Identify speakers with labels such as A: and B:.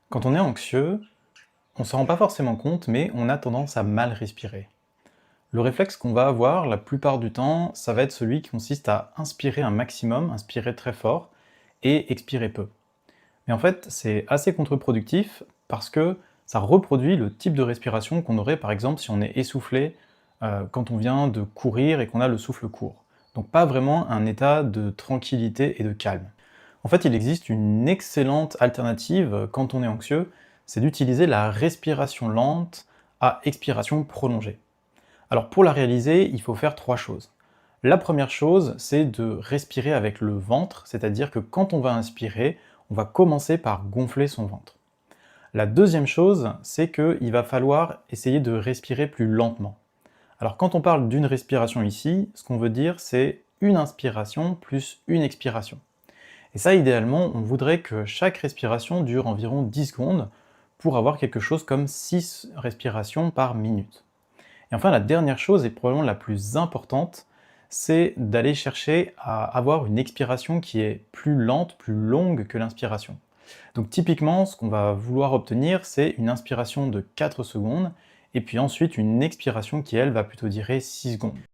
A: Quand on est anxieux, on ne s'en rend pas forcément compte, mais on a tendance à mal respirer. Le réflexe qu'on va avoir la plupart du temps, ça va être celui qui consiste à inspirer un maximum, inspirer très fort, et expirer peu. Mais en fait, c'est assez contre-productif parce que ça reproduit le type de respiration qu'on aurait par exemple si on est essoufflé quand on vient de courir et qu'on a le souffle court. Donc pas vraiment un état de tranquillité et de calme. En fait, il existe une excellente alternative quand on est anxieux, c'est d'utiliser la respiration lente à expiration prolongée. Alors pour la réaliser, il faut faire trois choses. La première chose, c'est de respirer avec le ventre, c'est-à-dire que quand on va inspirer, on va commencer par gonfler son ventre. La deuxième chose, c'est qu'il va falloir essayer de respirer plus lentement. Alors quand on parle d'une respiration ici, ce qu'on veut dire c'est une inspiration plus une expiration. Et ça, idéalement, on voudrait que chaque respiration dure environ 10 secondes pour avoir quelque chose comme 6 respirations par minute. Et enfin, la dernière chose, et probablement la plus importante, c'est d'aller chercher à avoir une expiration qui est plus lente, plus longue que l'inspiration. Donc typiquement, ce qu'on va vouloir obtenir, c'est une inspiration de 4 secondes, et puis ensuite une expiration qui, elle, va plutôt durer 6 secondes.